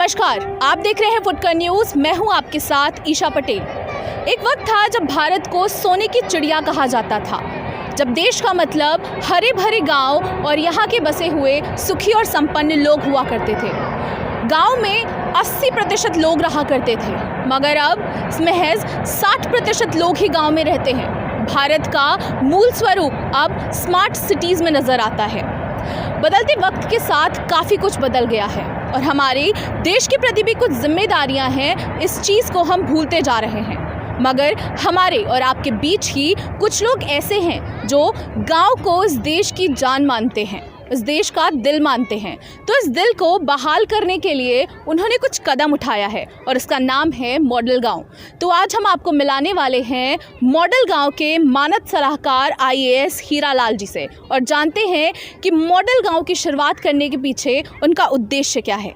नमस्कार, आप देख रहे हैं फुटकर न्यूज। मैं हूं आपके साथ ईशा पटेल। एक वक्त था जब भारत को सोने की चिड़िया कहा जाता था, जब देश का मतलब हरे भरे गांव और यहां के बसे हुए सुखी और संपन्न लोग हुआ करते थे। गांव में 80% लोग रहा करते थे, मगर अब महज 60% लोग ही गांव में रहते हैं। भारत का मूल स्वरूप अब स्मार्ट सिटीज़ में नज़र आता है। बदलते वक्त के साथ काफ़ी कुछ बदल गया है और हमारे देश के प्रति भी कुछ जिम्मेदारियां हैं। इस चीज़ को हम भूलते जा रहे हैं, मगर हमारे और आपके बीच ही कुछ लोग ऐसे हैं जो गांव को इस देश की जान मानते हैं, इस देश का दिल मानते हैं। तो इस दिल को बहाल करने के लिए उन्होंने कुछ कदम उठाया है और इसका नाम है मॉडल गांव। तो आज हम आपको मिलाने वाले हैं मॉडल गांव के मानद सलाहकार IAS हीरालाल जी से और जानते हैं कि मॉडल गांव की शुरुआत करने के पीछे उनका उद्देश्य क्या है।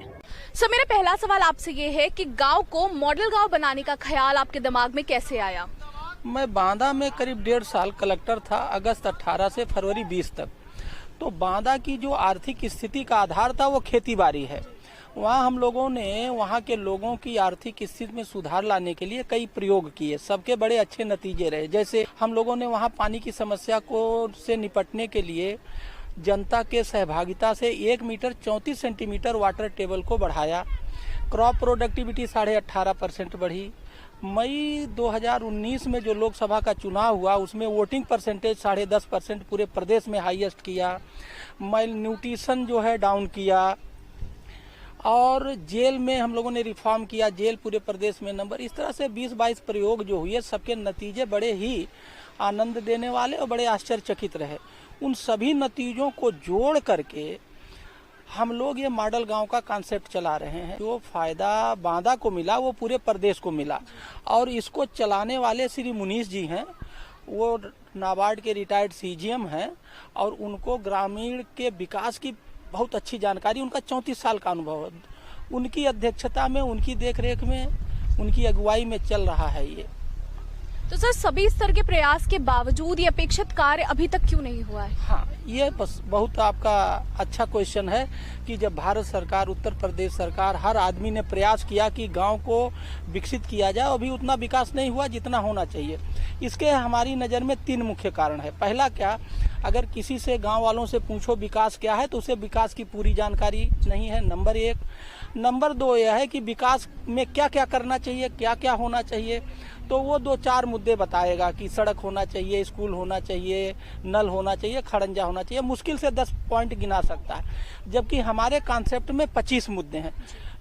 सर, मेरा पहला सवाल आपसे ये है कि गांव को मॉडल गांव बनाने का ख्याल आपके दिमाग में कैसे आया? मैं बांदा में करीब 1.5 साल कलेक्टर था, अगस्त 18 से फरवरी 20 तक। तो बांदा की जो आर्थिक स्थिति का आधार था वो खेती बाड़ी है। वहाँ हम लोगों ने वहाँ के लोगों की आर्थिक स्थिति में सुधार लाने के लिए कई प्रयोग किए, सबके बड़े अच्छे नतीजे रहे। जैसे हम लोगों ने वहाँ पानी की समस्या से निपटने के लिए जनता के सहभागिता से 1 मीटर 34 सेंटीमीटर वाटर टेबल को बढ़ाया। क्रॉप प्रोडक्टिविटी 18.5% बढ़ी। मई 2019 में जो लोकसभा का चुनाव हुआ उसमें वोटिंग परसेंटेज 10.5% पूरे प्रदेश में हाईएस्ट किया। माइल न्यूट्रिशन जो है डाउन किया और जेल में हम लोगों ने रिफॉर्म किया, जेल पूरे प्रदेश में नंबर। इस तरह से 20-22 प्रयोग जो हुए सबके नतीजे बड़े ही आनंद देने वाले और बड़े आश्चर्यचकित रहे। उन सभी नतीजों को जोड़ करके हम लोग ये मॉडल गांव का कॉन्सेप्ट चला रहे हैं। जो फायदा बांदा को मिला वो पूरे प्रदेश को मिला और इसको चलाने वाले श्री मुनीश जी हैं, वो नाबार्ड के रिटायर्ड CGM हैं और उनको ग्रामीण के विकास की बहुत अच्छी जानकारी, उनका 34 साल का अनुभव है। उनकी अध्यक्षता में, उनकी देखरेख में, उनकी अगुवाई में चल रहा है ये। तो सर, सभी स्तर के प्रयास के बावजूद ये अपेक्षित कार्य अभी तक क्यों नहीं हुआ है? हाँ, ये बस बहुत आपका अच्छा क्वेश्चन है कि जब भारत सरकार, उत्तर प्रदेश सरकार, हर आदमी ने प्रयास किया कि गांव को विकसित किया जाए, अभी उतना विकास नहीं हुआ जितना होना चाहिए। इसके हमारी नज़र में 3 मुख्य कारण है। पहला क्या, अगर किसी से गांव वालों से पूछो विकास क्या है तो उसे विकास की पूरी जानकारी नहीं है, नंबर 1। नंबर 2 यह है कि विकास में क्या क्या करना चाहिए, क्या क्या होना चाहिए, तो वो 2-4 मुद्दे बताएगा कि सड़क होना चाहिए, स्कूल होना चाहिए, नल होना चाहिए, खड़ंजा होना चाहिए। मुश्किल से 10 पॉइंट गिना सकता है, जबकि हमारे कॉन्सेप्ट में 25 मुद्दे हैं।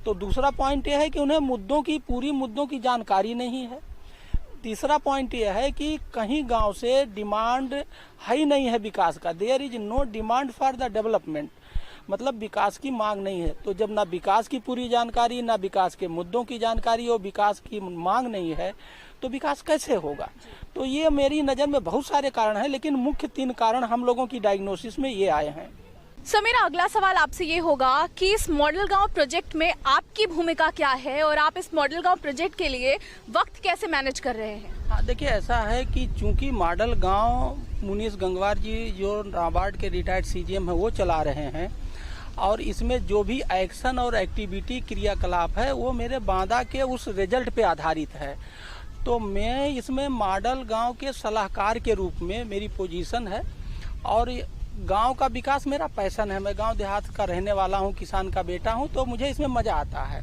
तो दूसरा पॉइंट यह है कि उन्हें पूरी मुद्दों की जानकारी नहीं है। तीसरा पॉइंट यह है कि कहीं गांव से डिमांड है ही नहीं है विकास का। There is no demand for the development, मतलब विकास की मांग नहीं है। तो जब ना विकास की पूरी जानकारी, ना विकास के मुद्दों की जानकारी और विकास की मांग नहीं है तो विकास कैसे होगा? तो ये मेरी नज़र में बहुत सारे कारण हैं, लेकिन मुख्य 3 कारण हम लोगों की डायग्नोसिस में ये आए हैं। सर, मेरा अगला सवाल आपसे ये होगा कि इस मॉडल गांव प्रोजेक्ट में आपकी भूमिका क्या है और आप इस मॉडल गांव प्रोजेक्ट के लिए वक्त कैसे मैनेज कर रहे हैं? हाँ, देखिए ऐसा है कि चूंकि मॉडल गांव मुनीश गंगवार जी जो नाबार्ड के रिटायर्ड CGM है वो चला रहे हैं और इसमें जो भी एक्शन और एक्टिविटी क्रियाकलाप है वो मेरे बांदा के उस रिजल्ट पे आधारित है। तो मैं इसमें मॉडल गांव के सलाहकार के रूप में मेरी पोजीशन है और गांव का विकास मेरा पैशन है। मैं गांव देहात का रहने वाला हूं, किसान का बेटा हूं, तो मुझे इसमें मज़ा आता है।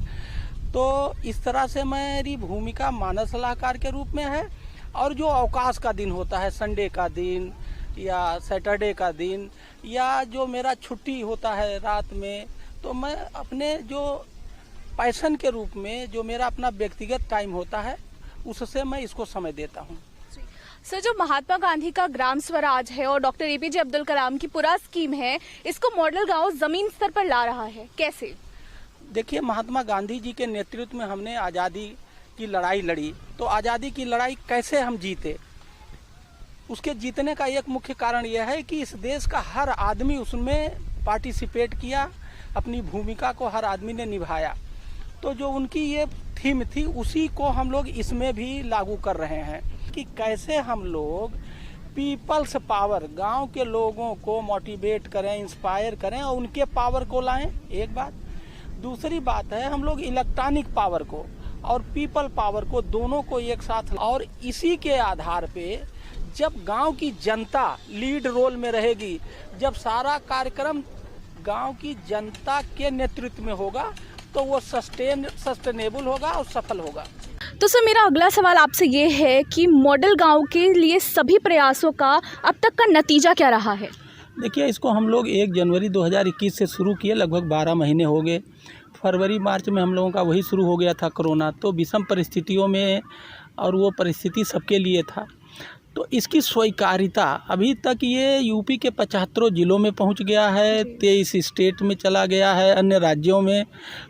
तो इस तरह से मेरी भूमिका मानद सलाहकार के रूप में है और जो अवकाश का दिन होता है, संडे का दिन या सैटरडे का दिन या जो मेरा छुट्टी होता है रात में, तो मैं अपने जो पैशन के रूप में जो मेरा अपना व्यक्तिगत टाइम होता है उससे मैं इसको समय देता हूँ। सर, जो महात्मा गांधी का ग्राम स्वराज है और डॉक्टर APJ अब्दुल कलाम की पूरा स्कीम है, इसको मॉडल गांव जमीन स्तर पर ला रहा है, कैसे? देखिए, महात्मा गांधी जी के नेतृत्व में हमने आज़ादी की लड़ाई लड़ी, तो आज़ादी की लड़ाई कैसे हम जीते, उसके जीतने का एक मुख्य कारण यह है कि इस देश का हर आदमी उसमें पार्टिसिपेट किया, अपनी भूमिका को हर आदमी ने निभाया। तो जो उनकी ये थीम थी उसी को हम लोग इसमें भी लागू कर रहे हैं कि कैसे हम लोग पीपल्स पावर, गांव के लोगों को मोटिवेट करें, इंस्पायर करें और उनके पावर को लाएं, एक बात। दूसरी बात है हम लोग इलेक्ट्रॉनिक पावर को और पीपल पावर को दोनों को एक साथ, और इसी के आधार पे जब गांव की जनता लीड रोल में रहेगी, जब सारा कार्यक्रम गांव की जनता के नेतृत्व में होगा तो वो सस्टेनेबल होगा और सफल होगा। तो सर मेरा अगला सवाल आपसे ये है कि मॉडल गांव के लिए सभी प्रयासों का अब तक का नतीजा क्या रहा है? देखिए, इसको हम लोग 1 जनवरी 2021 से शुरू किए, लगभग 12 महीने हो गए। फरवरी मार्च में हम लोगों का वही शुरू हो गया था कोरोना, तो विषम परिस्थितियों में, और वो परिस्थिति सबके लिए था। तो इसकी स्वीकार्यता अभी तक ये यूपी के 75 जिलों में पहुंच गया है, 23 स्टेट में चला गया है, अन्य राज्यों में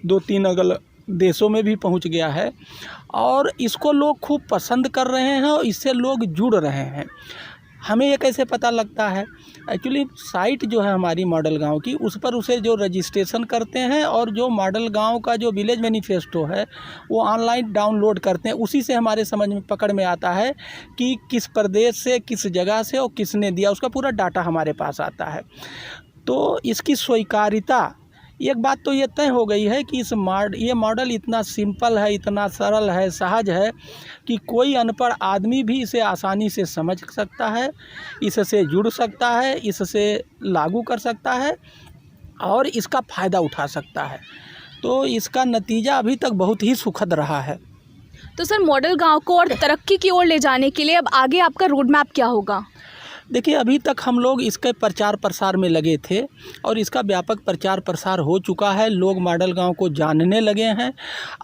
2-3 अलग देशों में भी पहुंच गया है, और इसको लोग खूब पसंद कर रहे हैं और इससे लोग जुड़ रहे हैं। हमें ये कैसे पता लगता है? एक्चुअली साइट जो है हमारी मॉडल गांव की, उस पर उसे जो रजिस्ट्रेशन करते हैं और जो मॉडल गांव का जो विलेज मैनिफेस्टो है वो ऑनलाइन डाउनलोड करते हैं, उसी से हमारे समझ में पकड़ में आता है कि किस प्रदेश से, किस जगह से और किसने दिया, उसका पूरा डाटा हमारे पास आता है। तो इसकी स्वीकार्यता, एक बात तो ये तय हो गई है कि ये मॉडल इतना सिंपल है, इतना सरल है, सहज है कि कोई अनपढ़ आदमी भी इसे आसानी से समझ सकता है, इससे जुड़ सकता है, इससे लागू कर सकता है और इसका फ़ायदा उठा सकता है। तो इसका नतीजा अभी तक बहुत ही सुखद रहा है। तो सर मॉडल गांव को और तरक्की की ओर ले जाने के लिए अब आगे आपका रोड मैप क्या होगा? देखिए, अभी तक हम लोग इसके प्रचार प्रसार में लगे थे और इसका व्यापक प्रचार प्रसार हो चुका है, लोग मॉडल गांव को जानने लगे हैं।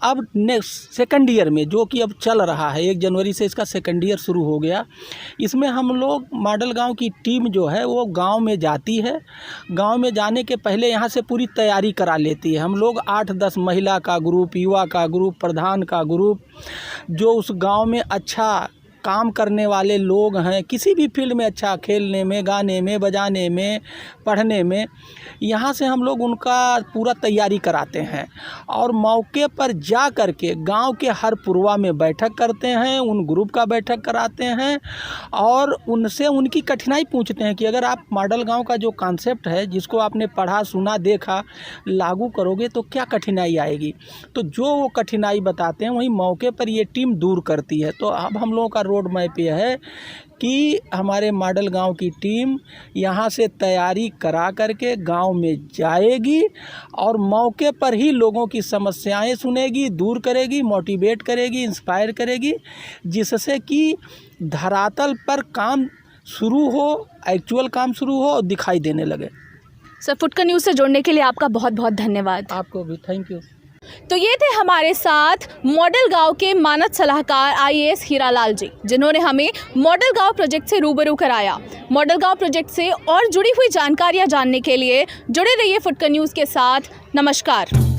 अब नेक्स्ट सेकंड ईयर में, जो कि अब चल रहा है, 1 जनवरी से इसका सेकंड ईयर शुरू हो गया, इसमें हम लोग मॉडल गांव की टीम जो है वो गांव में जाती है। गांव में जाने के पहले यहाँ से पूरी तैयारी करा लेती है। हम लोग 8-10 महिला का ग्रुप, युवा का ग्रुप, प्रधान का ग्रुप, जो उस गाँव में अच्छा काम करने वाले लोग हैं, किसी भी फील्ड में अच्छा, खेलने में, गाने में, बजाने में, पढ़ने में, यहाँ से हम लोग उनका पूरा तैयारी कराते हैं और मौके पर जा कर के गाँव के हर पुरवा में बैठक करते हैं, उन ग्रुप का बैठक कराते हैं और उनसे उनकी कठिनाई पूछते हैं कि अगर आप मॉडल गाँव का जो कॉन्सेप्ट है, जिसको आपने पढ़ा, सुना, देखा, लागू करोगे तो क्या कठिनाई आएगी। तो जो वो कठिनाई बताते हैं वही मौके पर ये टीम दूर करती है। तो अब हम लोगों का रोड मैप ये है कि हमारे मॉडल गांव की टीम यहाँ से तैयारी करा करके गांव में जाएगी और मौके पर ही लोगों की समस्याएं सुनेगी, दूर करेगी, मोटिवेट करेगी, इंस्पायर करेगी, जिससे कि धरातल पर काम शुरू हो, एक्चुअल काम शुरू हो और दिखाई देने लगे। सर, फुटकर न्यूज़ से जुड़ने के लिए आपका बहुत बहुत धन्यवाद। आपको भी थैंक यू। तो ये थे हमारे साथ मॉडल गांव के मानद सलाहकार IAS हीरालाल जी, जिन्होंने हमें मॉडल गांव प्रोजेक्ट से रूबरू कराया। मॉडल गांव प्रोजेक्ट से और जुड़ी हुई जानकारियां जानने के लिए जुड़े रहिए फुटकर न्यूज़ के साथ। नमस्कार।